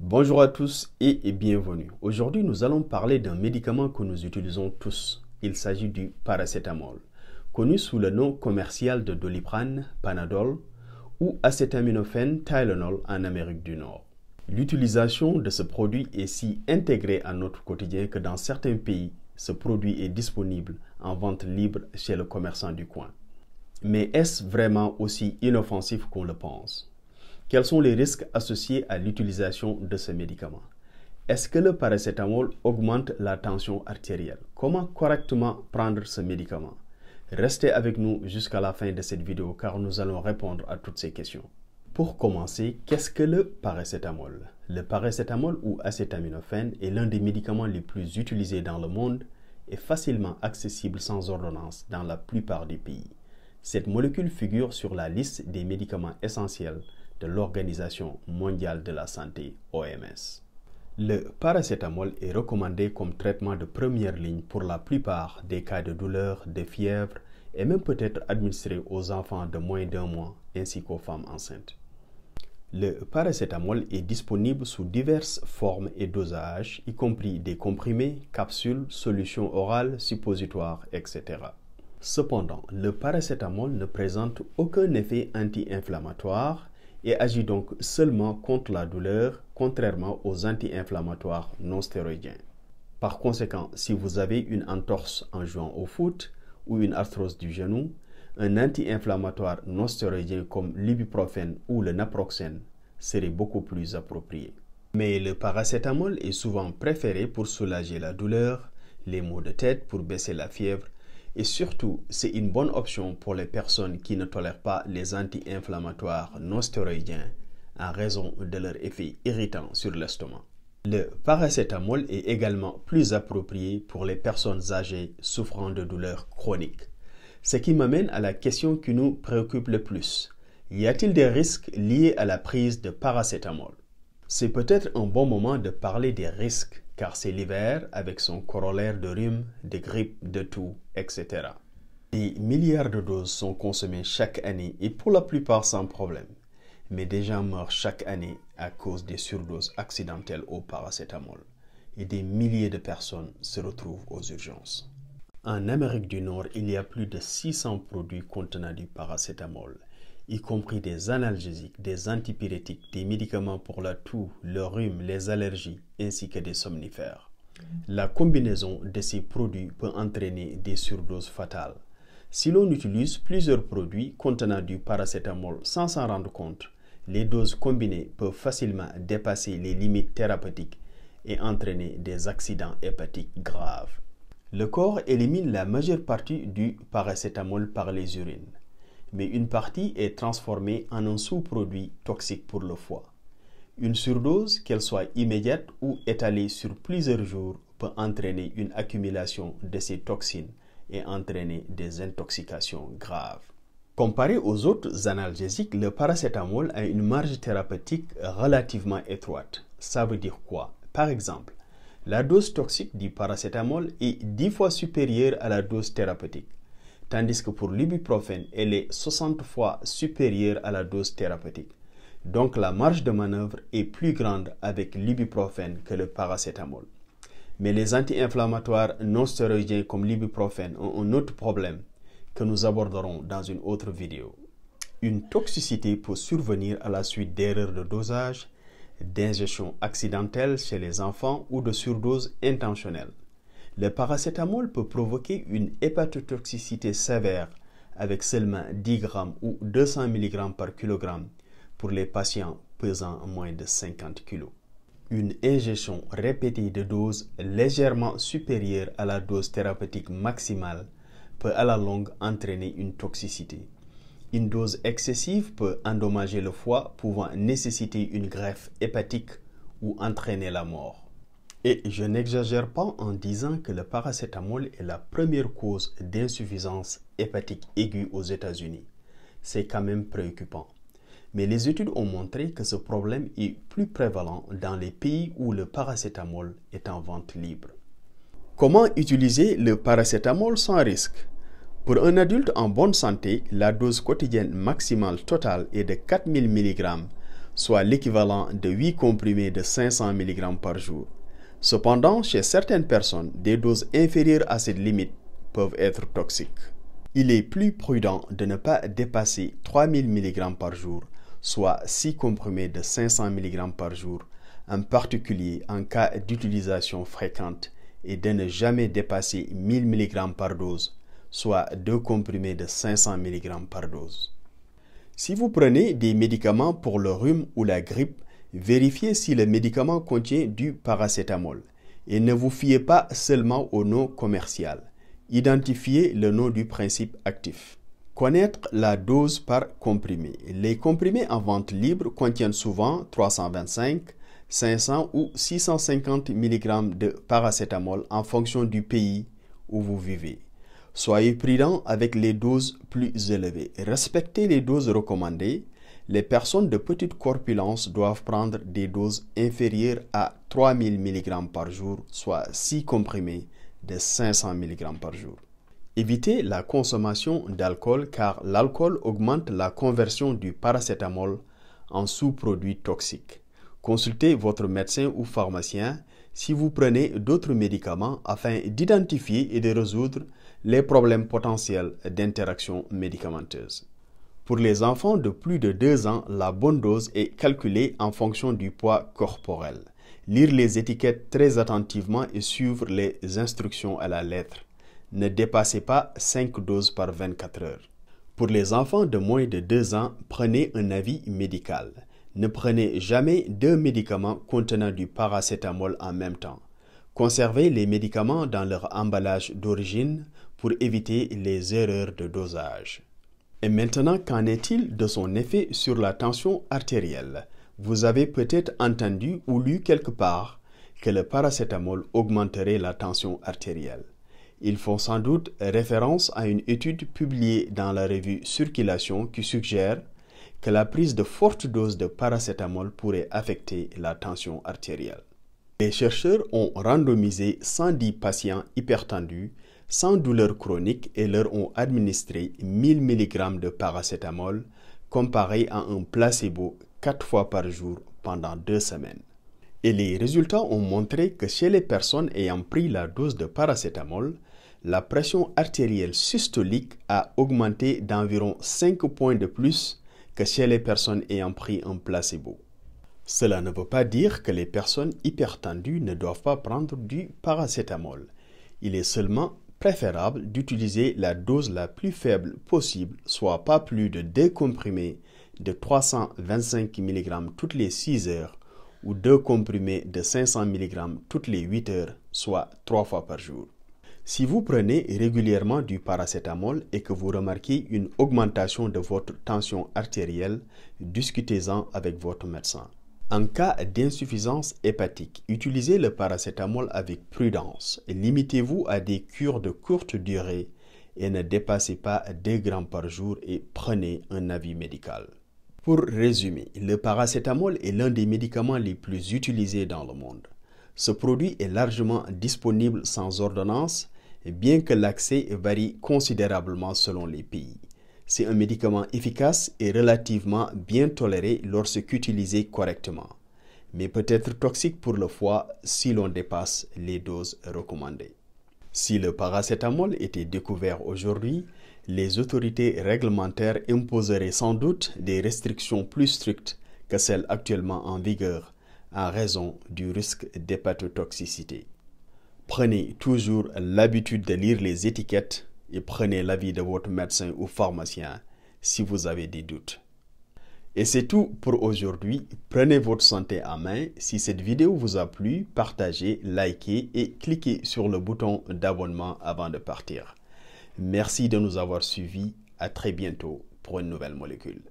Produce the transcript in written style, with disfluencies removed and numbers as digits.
Bonjour à tous et bienvenue. Aujourd'hui, nous allons parler d'un médicament que nous utilisons tous. Il s'agit du paracétamol, connu sous le nom commercial de Doliprane, Panadol ou acétaminophène Tylenol en Amérique du Nord. L'utilisation de ce produit est si intégrée à notre quotidien que dans certains pays, ce produit est disponible en vente libre chez le commerçant du coin. Mais est-ce vraiment aussi inoffensif qu'on le pense? Quels sont les risques associés à l'utilisation de ce médicament? Est-ce que le paracétamol augmente la tension artérielle? Comment correctement prendre ce médicament? Restez avec nous jusqu'à la fin de cette vidéo car nous allons répondre à toutes ces questions. Pour commencer, qu'est-ce que le paracétamol? Le paracétamol ou acétaminophène est l'un des médicaments les plus utilisés dans le monde et facilement accessible sans ordonnance dans la plupart des pays. Cette molécule figure sur la liste des médicaments essentiels de l'Organisation mondiale de la santé, OMS. Le paracétamol est recommandé comme traitement de première ligne pour la plupart des cas de douleur, de fièvre et même peut être administré aux enfants de moins d'1 mois ainsi qu'aux femmes enceintes. Le paracétamol est disponible sous diverses formes et dosages, y compris des comprimés, capsules, solutions orales, suppositoires, etc. Cependant, le paracétamol ne présente aucun effet anti-inflammatoire et agit donc seulement contre la douleur, contrairement aux anti-inflammatoires non stéroïdiens. Par conséquent, si vous avez une entorse en jouant au foot ou une arthrose du genou, un anti-inflammatoire non stéroïdien comme l'ibuprofène ou le naproxène serait beaucoup plus approprié. Mais le paracétamol est souvent préféré pour soulager la douleur, les maux de tête, pour baisser la fièvre, et surtout, c'est une bonne option pour les personnes qui ne tolèrent pas les anti-inflammatoires non stéroïdiens en raison de leur effet irritant sur l'estomac. Le paracétamol est également plus approprié pour les personnes âgées souffrant de douleurs chroniques. Ce qui m'amène à la question qui nous préoccupe le plus. Y a-t-il des risques liés à la prise de paracétamol? C'est peut-être un bon moment de parler des risques, car c'est l'hiver avec son corollaire de rhume, de grippe, de toux, etc. Des milliards de doses sont consommées chaque année et pour la plupart sans problème. Mais des gens meurent chaque année à cause des surdoses accidentelles au paracétamol. Et des milliers de personnes se retrouvent aux urgences. En Amérique du Nord, il y a plus de 600 produits contenant du paracétamol, y compris des analgésiques, des antipyrétiques, des médicaments pour la toux, le rhume, les allergies, ainsi que des somnifères. La combinaison de ces produits peut entraîner des surdoses fatales. Si l'on utilise plusieurs produits contenant du paracétamol sans s'en rendre compte, les doses combinées peuvent facilement dépasser les limites thérapeutiques et entraîner des accidents hépatiques graves. Le corps élimine la majeure partie du paracétamol par les urines, mais une partie est transformée en un sous-produit toxique pour le foie. Une surdose, qu'elle soit immédiate ou étalée sur plusieurs jours, peut entraîner une accumulation de ces toxines et entraîner des intoxications graves. Comparé aux autres analgésiques, le paracétamol a une marge thérapeutique relativement étroite. Ça veut dire quoi? Par exemple, la dose toxique du paracétamol est 10 fois supérieure à la dose thérapeutique, tandis que pour l'ibuprofène, elle est 60 fois supérieure à la dose thérapeutique. Donc la marge de manœuvre est plus grande avec l'ibuprofène que le paracétamol. Mais les anti-inflammatoires non stéroïdiens comme l'ibuprofène ont un autre problème que nous aborderons dans une autre vidéo. Une toxicité peut survenir à la suite d'erreurs de dosage, d'ingestion accidentelle chez les enfants ou de surdose intentionnelle. Le paracétamol peut provoquer une hépatotoxicité sévère avec seulement 10 grammes ou 200 mg par kilogramme pour les patients pesant moins de 50 kg. Une ingestion répétée de doses légèrement supérieure à la dose thérapeutique maximale peut à la longue entraîner une toxicité. Une dose excessive peut endommager le foie, pouvant nécessiter une greffe hépatique ou entraîner la mort. Et je n'exagère pas en disant que le paracétamol est la première cause d'insuffisance hépatique aiguë aux États-Unis. C'est quand même préoccupant. Mais les études ont montré que ce problème est plus prévalent dans les pays où le paracétamol est en vente libre. Comment utiliser le paracétamol sans risque? Pour un adulte en bonne santé, la dose quotidienne maximale totale est de 4000 mg, soit l'équivalent de 8 comprimés de 500 mg par jour. Cependant, chez certaines personnes, des doses inférieures à cette limite peuvent être toxiques. Il est plus prudent de ne pas dépasser 3000 mg par jour, soit 6 comprimés de 500 mg par jour, en particulier en cas d'utilisation fréquente, et de ne jamais dépasser 1000 mg par dose, soit 2 comprimés de 500 mg par dose. Si vous prenez des médicaments pour le rhume ou la grippe, vérifiez si le médicament contient du paracétamol et ne vous fiez pas seulement au nom commercial. Identifiez le nom du principe actif. Connaître la dose par comprimé. Les comprimés en vente libre contiennent souvent 325, 500 ou 650 mg de paracétamol en fonction du pays où vous vivez. Soyez prudent avec les doses plus élevées. Respectez les doses recommandées. Les personnes de petite corpulence doivent prendre des doses inférieures à 3000 mg par jour, soit 6 comprimés de 500 mg par jour. Évitez la consommation d'alcool car l'alcool augmente la conversion du paracétamol en sous-produit toxique. Consultez votre médecin ou pharmacien si vous prenez d'autres médicaments afin d'identifier et de résoudre les problèmes potentiels d'interaction médicamenteuse. Pour les enfants de plus de 2 ans, la bonne dose est calculée en fonction du poids corporel. Lire les étiquettes très attentivement et suivre les instructions à la lettre. Ne dépassez pas 5 doses par 24 heures. Pour les enfants de moins de 2 ans, prenez un avis médical. Ne prenez jamais 2 médicaments contenant du paracétamol en même temps. Conservez les médicaments dans leur emballage d'origine pour éviter les erreurs de dosage. Et maintenant, qu'en est-il de son effet sur la tension artérielle? Vous avez peut-être entendu ou lu quelque part que le paracétamol augmenterait la tension artérielle. Ils font sans doute référence à une étude publiée dans la revue Circulation qui suggère que la prise de fortes doses de paracétamol pourrait affecter la tension artérielle. Les chercheurs ont randomisé 110 patients hypertendus sans douleur chronique et leur ont administré 1000 mg de paracétamol comparé à un placebo 4 fois par jour pendant 2 semaines. Et les résultats ont montré que chez les personnes ayant pris la dose de paracétamol, la pression artérielle systolique a augmenté d'environ 5 points de plus que chez les personnes ayant pris un placebo. Cela ne veut pas dire que les personnes hypertendues ne doivent pas prendre du paracétamol. Il est seulement préférable d'utiliser la dose la plus faible possible, soit pas plus de 2 comprimés de 325 mg toutes les 6 heures ou 2 comprimés de 500 mg toutes les 8 heures, soit 3 fois par jour. Si vous prenez régulièrement du paracétamol et que vous remarquez une augmentation de votre tension artérielle, discutez-en avec votre médecin. En cas d'insuffisance hépatique, utilisez le paracétamol avec prudence et limitez-vous à des cures de courte durée et ne dépassez pas 2 grammes par jour et prenez un avis médical. Pour résumer, le paracétamol est l'un des médicaments les plus utilisés dans le monde. Ce produit est largement disponible sans ordonnance, bien que l'accès varie considérablement selon les pays. C'est un médicament efficace et relativement bien toléré lorsqu'utilisé correctement, mais peut être toxique pour le foie si l'on dépasse les doses recommandées. Si le paracétamol était découvert aujourd'hui, les autorités réglementaires imposeraient sans doute des restrictions plus strictes que celles actuellement en vigueur en raison du risque d'hépatotoxicité. Prenez toujours l'habitude de lire les étiquettes et prenez l'avis de votre médecin ou pharmacien si vous avez des doutes. Et c'est tout pour aujourd'hui. Prenez votre santé en main. Si cette vidéo vous a plu, partagez, likez et cliquez sur le bouton d'abonnement avant de partir. Merci de nous avoir suivis. À très bientôt pour une nouvelle molécule.